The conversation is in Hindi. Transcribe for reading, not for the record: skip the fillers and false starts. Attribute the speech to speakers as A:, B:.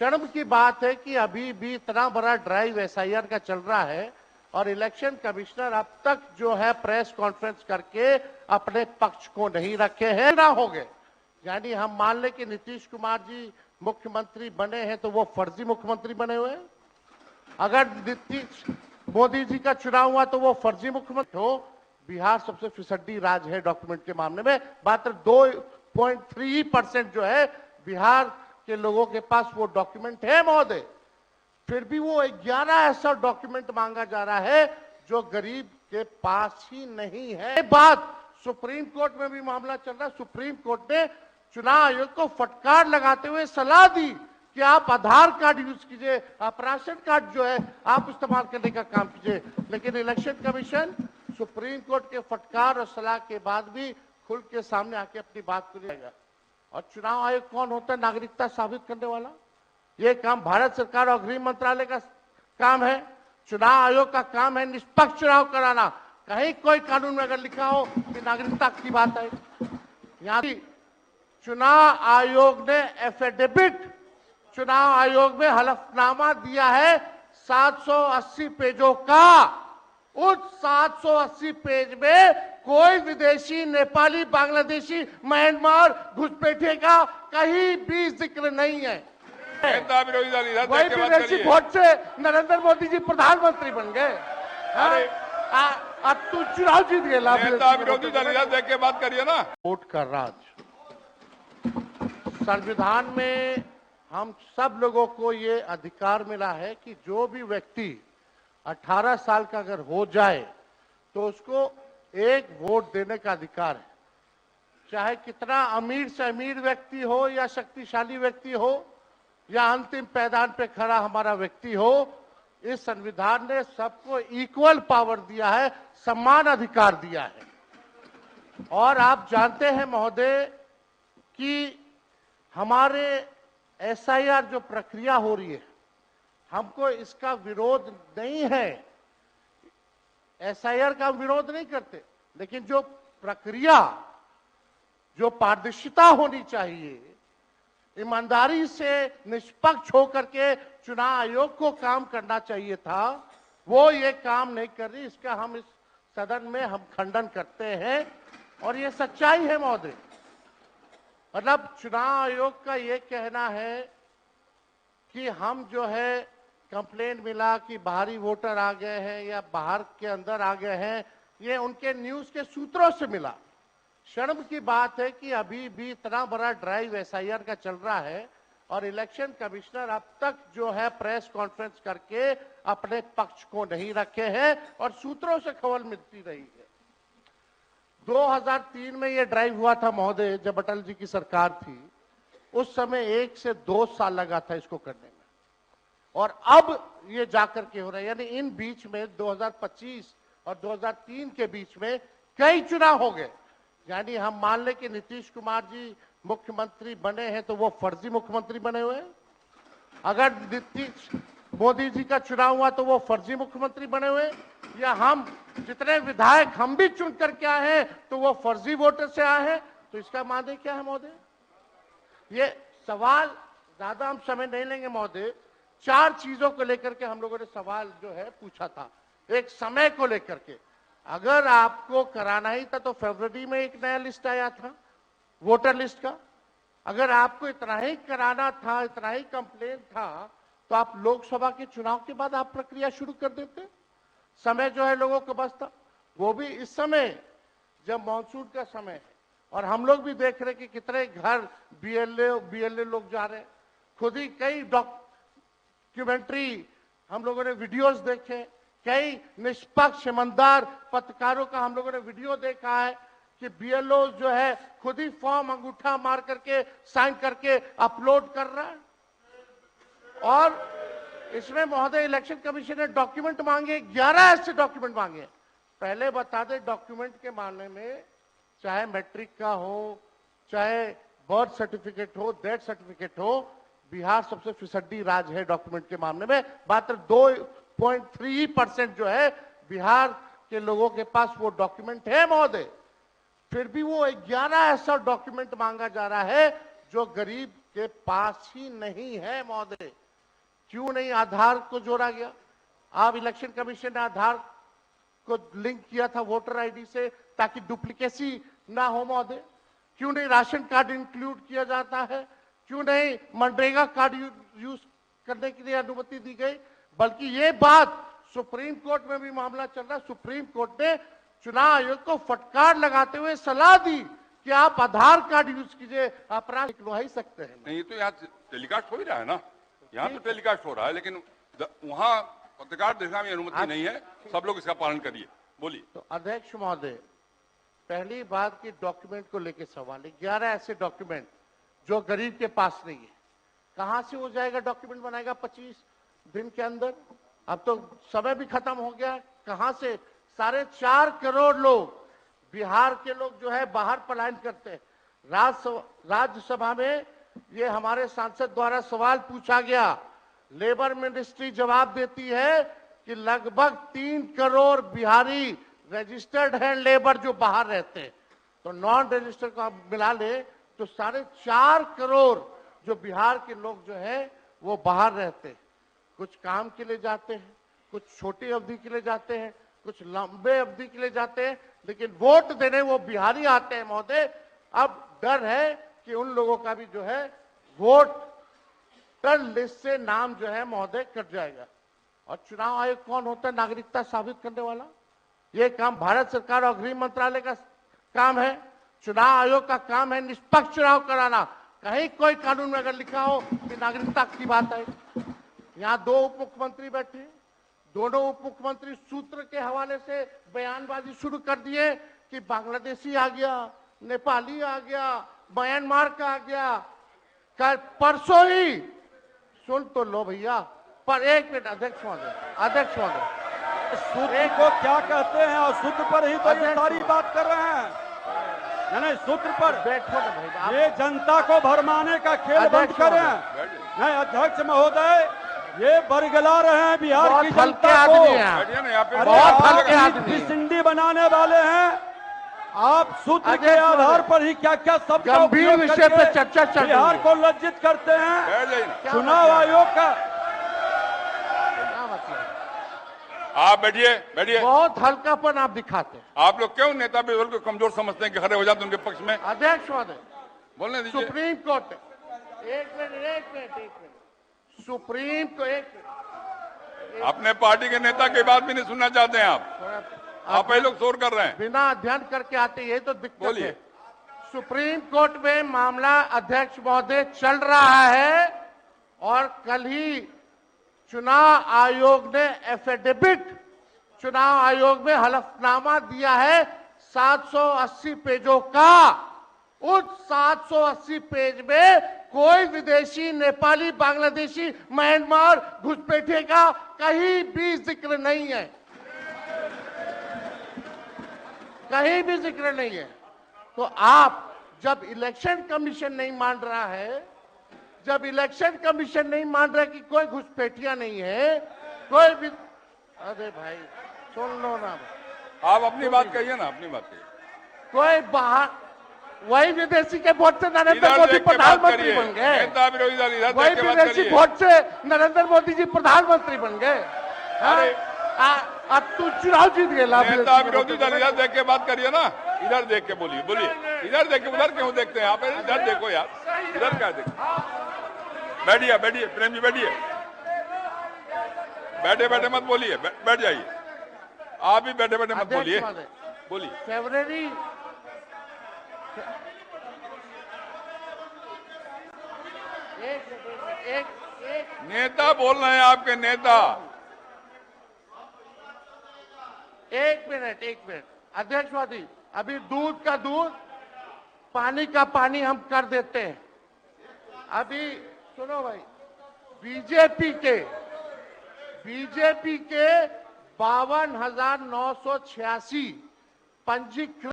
A: शर्म की बात है कि अभी भी इतना बड़ा ड्राइव एसआईआर का चल रहा है और इलेक्शन कमिश्नर अब तक जो है प्रेस कॉन्फ्रेंस करके अपने पक्ष को नहीं रखे हैं ना हो गए। यानी हम मान ले कि नीतीश कुमार जी मुख्यमंत्री बने हैं तो वो फर्जी मुख्यमंत्री बने हुए हैं। अगर नीतीश मोदी जी का चुनाव हुआ तो वो फर्जी मुख्यमंत्री हो। बिहार सबसे फिसड्डी राज्य है डॉक्यूमेंट के मामले में। मात्र 2.3% जो है बिहार के लोगों के पास वो डॉक्यूमेंट है महोदय। फिर भी वो 11 ऐसा डॉक्यूमेंट मांगा जा रहा है जो गरीब के पास ही नहीं है। बात सुप्रीम कोर्ट में भी मामला चल रहा है। सुप्रीम कोर्ट ने चुनाव आयोग को फटकार लगाते हुए सलाह दी कि आप आधार कार्ड यूज कीजिए, आप राशन कार्ड जो है आप इस्तेमाल करने का काम कीजिए। लेकिन इलेक्शन कमीशन सुप्रीम कोर्ट के फटकार और सलाह के बाद भी खुल के सामने आके अपनी बात को लेगा। और चुनाव आयोग कौन होता है नागरिकता साबित करने वाला? ये काम भारत सरकार और गृह मंत्रालय का काम है। चुनाव आयोग का काम है निष्पक्ष चुनाव कराना। कहीं कोई कानून में अगर लिखा हो कि नागरिकता की बात है, यहाँ चुनाव आयोग ने एफिडेविट चुनाव आयोग में हलफनामा दिया है 780 पेजों का। उस 780 पेज में कोई विदेशी, नेपाली, बांग्लादेशी, म्यांमार घुसपैठे का कहीं भी जिक्र नहीं है। वही विदेशी वोट से नरेंद्र मोदी जी प्रधानमंत्री बन गए। अब तू चुनाव जीत गया।
B: विरोधी दल देख के बात करिए ना।
A: वोट का राज संविधान में हम सब लोगों को ये अधिकार मिला है कि जो भी व्यक्ति 18 साल का अगर हो जाए तो उसको एक वोट देने का अधिकार है। चाहे कितना अमीर से अमीर व्यक्ति हो या शक्तिशाली व्यक्ति हो या अंतिम पैदान पे खड़ा हमारा व्यक्ति हो, इस संविधान ने सबको इक्वल पावर दिया है, समान अधिकार दिया है। और आप जानते हैं महोदय कि हमारे एसआईआर जो प्रक्रिया हो रही है, हमको इसका विरोध नहीं है। एसआईआर का विरोध नहीं करते, लेकिन जो प्रक्रिया, जो पारदर्शिता होनी चाहिए, ईमानदारी से निष्पक्ष होकर के चुनाव आयोग को काम करना चाहिए था, वो ये काम नहीं कर रही। इसका हम इस सदन में हम खंडन करते हैं और ये सच्चाई है महोदय। मतलब चुनाव आयोग का ये कहना है कि हम जो है कंप्लेंट मिला कि बाहरी वोटर आ गए हैं या बाहर के अंदर आ गए हैं, ये उनके न्यूज के सूत्रों से मिला। शर्म की बात है कि अभी भी इतना बड़ा ड्राइव एसआईआर का चल रहा है और इलेक्शन कमिश्नर अब तक जो है प्रेस कॉन्फ्रेंस करके अपने पक्ष को नहीं रखे हैं और सूत्रों से खबर मिलती रही है। 2003 में ये ड्राइव हुआ था महोदय, जब अटल जी की सरकार थी। उस समय 1 से 2 साल लगा था इसको करने में, और अब ये जाकर के हो रहा है। यानी इन बीच में 2025 और 2003 के बीच में कई चुनाव हो गए। यानी हम मान ले कि नीतीश कुमार जी मुख्यमंत्री बने हैं तो वो फर्जी मुख्यमंत्री बने हुए हैं। अगर नीतीश मोदी जी का चुनाव हुआ तो वो फर्जी मुख्यमंत्री बने हुए, या हम जितने विधायक हम भी चुन करके आए हैं तो वो फर्जी वोटर से आए हैं। तो इसका माने क्या है महोदय? ये सवाल ज्यादा हम समय नहीं लेंगे महोदय। 4 चीजों को लेकर के हम लोगों ने सवाल जो है पूछा था। एक समय को लेकर के, अगर आपको कराना ही था तो फरवरी में एक नया लिस्ट आया था वोटर लिस्ट का। अगर आपको इतना ही कराना था, इतना ही कंप्लेन था, तो आप लोकसभा के चुनाव के बाद आप प्रक्रिया शुरू कर देते। समय जो है लोगों को बचता, वो भी इस समय जब मानसून का समय है। और हम लोग भी देख रहे कि कितने घर बीएलए लोग जा रहे हैं। खुद ही कई डॉक्यूमेंट्री हम लोगों ने वीडियोस देखे, कई निष्पक्ष ईमानदार पत्रकारों का हम लोगों ने वीडियो देखा है कि बीएलओ जो है खुद ही फॉर्म अंगूठा मार करके साइन करके अपलोड कर रहा है। और इसमें महोदय इलेक्शन कमीशन ने डॉक्यूमेंट मांगे, 11 ऐसे डॉक्यूमेंट मांगे। पहले बता दें, डॉक्यूमेंट के मामले में चाहे मैट्रिक का हो, चाहे बर्थ सर्टिफिकेट हो, डेथ सर्टिफिकेट हो, बिहार सबसे फिसड्डी राज्य है डॉक्यूमेंट के मामले में। मात्र 2.3% जो है बिहार के लोगों के पास वो डॉक्यूमेंट है महोदय। फिर भी वो 11 ऐसा डॉक्यूमेंट मांगा जा रहा है जो गरीब के पास ही नहीं है महोदय। क्यों नहीं आधार को जोड़ा गया? आप इलेक्शन कमीशन ने आधार को लिंक किया था वोटर आईडी से ताकि डुप्लीकेसी ना हो महोदय। क्यों नहीं राशन कार्ड इंक्लूड किया जाता है? क्यों नहीं मनरेगा कार्ड यूज करने के लिए अनुमति दी गई? बल्कि ये बात सुप्रीम कोर्ट में भी मामला चल रहा है। सुप्रीम कोर्ट ने चुनाव आयोग को फटकार लगाते हुए सलाह दी कि आप आधार कार्ड यूज कीजिए, अपराध निकलवा ही सकते हैं।
B: नहीं तो यहाँ टेलीकास्ट हो ही रहा है ना, यहाँ तो टेलीकास्ट हो रहा है, लेकिन वहाँ पत्रकार देखना में अनुमति नहीं है। सब लोग इसका पालन करिए। बोलिए।
A: तो अध्यक्ष महोदय, पहली बात की डॉक्यूमेंट को लेकर सवाल है। 11 ऐसे डॉक्यूमेंट जो गरीब के पास नहीं है, कहां से हो जाएगा? डॉक्यूमेंट बनाएगा 25 दिन के अंदर? अब तो समय भी खत्म हो गया। कहां से? 4.5 करोड़ लोग, बिहार के लोग जो है बाहर पलायन करते हैं। राज्यसभा में ये हमारे सांसद द्वारा सवाल पूछा गया। लेबर मिनिस्ट्री जवाब देती है कि लगभग 3 करोड़ बिहारी रजिस्टर्ड है लेबर जो बाहर रहते हैं। तो नॉन रजिस्टर्ड को आप मिला ले तो 4.5 करोड़ जो बिहार के लोग जो है वो बाहर रहते हैं। कुछ काम के लिए जाते हैं, कुछ छोटी अवधि के लिए जाते हैं, कुछ लंबे अवधि के लिए जाते हैं, लेकिन वोट देने वो बिहारी आते हैं महोदय। अब डर है कि उन लोगों का भी जो है वोटर लिस्ट से नाम जो है महोदय कट जाएगा। और चुनाव आयोग कौन होता है नागरिकता साबित करने वाला? ये काम भारत सरकार और गृह मंत्रालय का काम है। चुनाव आयोग का काम है निष्पक्ष चुनाव कराना। कहीं कोई कानून में अगर लिखा हो कि नागरिकता की बात है। यहाँ 2 उप मुख्यमंत्री बैठे, दोनों उप मुख्यमंत्री सूत्र के हवाले से बयानबाजी शुरू कर दिए कि बांग्लादेशी आ गया, नेपाली आ गया, म्यांमार का आ गया। कल परसों ही सुन तो लो भैया, पर एक मिनट अध्यक्ष महोदय,
C: सूत्र को क्या कहते हैं और सूत्र पर ही तो ये सारी बात कर रहे हैं। नहीं, सूत्र पर
A: बैठो ना भाई।
C: ये जनता को भरमाने का खेल बंद करें। नहीं अध्यक्ष महोदय, ये बरगला रहे हैं बिहार की जनता को।
B: बहुत
A: हल्के आदमी
C: सिंडी बनाने वाले हैं। आप सूत्र के आधार पर ही क्या क्या सब
A: गंभीर विषय पे चर्चा चल रही है।
C: बिहार को लज्जित करते हैं। चुनाव आयोग का
B: आप बैठिए, बैठिए।
A: बहुत हल्कापन आप दिखाते हैं।
B: आप लोग क्यों नेता विरोध को कमजोर समझते हैं कि खड़े हो जाते उनके पक्ष में?
A: अध्यक्ष महोदय,
B: बोलने दीजिए।
A: सुप्रीम कोर्ट एक मिनट सुप्रीम को एक मिनट
B: अपने पार्टी के नेता की बात भी नहीं सुनना चाहते हैं आप ही लोग शोर कर रहे हैं।
A: बिना अध्ययन करके आते, ये तो दिक्कत
B: बोलिए।
A: है। सुप्रीम कोर्ट में मामला अध्यक्ष महोदय चल रहा है और कल ही चुनाव आयोग ने एफिडेविट, चुनाव आयोग में हलफनामा दिया है 780 पेजों का। उस 780 पेज में कोई विदेशी, नेपाली, बांग्लादेशी, म्यांमार, घुसपैठे का कहीं भी जिक्र नहीं है, कहीं भी जिक्र नहीं है। तो आप जब इलेक्शन कमीशन नहीं मान रहा है, जब इलेक्शन कमीशन नहीं मान रहा कि कोई घुसपैठिया नहीं है, कोई भी, अरे भाई सुन लो ना,
B: आप अपनी बात कहिए ना, अपनी बात कहिए।
A: कोई बाहर, वही विदेशी के वोट से नरेंद्र मोदी प्रधानमंत्री बन गए। वही विदेशी वोट से नरेंद्र मोदी जी प्रधानमंत्री बन गए।
B: अरे
A: अब तू चुनाव जीत गए।
B: नेता विरोधी दल इधर देख के बात करिए ना, इधर देख के बोलिए, बोलिए। इधर देख के, उधर क्यों देखते हैं आप? इधर देखो यार, इधर क्या देखो। बैठिए, बैठिए प्रेम जी, बैठिए। बैठे बैठे मत बोलिए, बैठ जाइए। आप भी बैठे बैठे मत बोलिए, बोलिए।
A: फरवरी एक
B: नेता बोल रहे हैं, आपके नेता।
A: एक मिनट अध्यक्ष महोदय, अभी दूध का दूध, पानी का पानी हम कर देते हैं। अभी सुनो भाई, बीजेपी के 52,986 पंजीकृत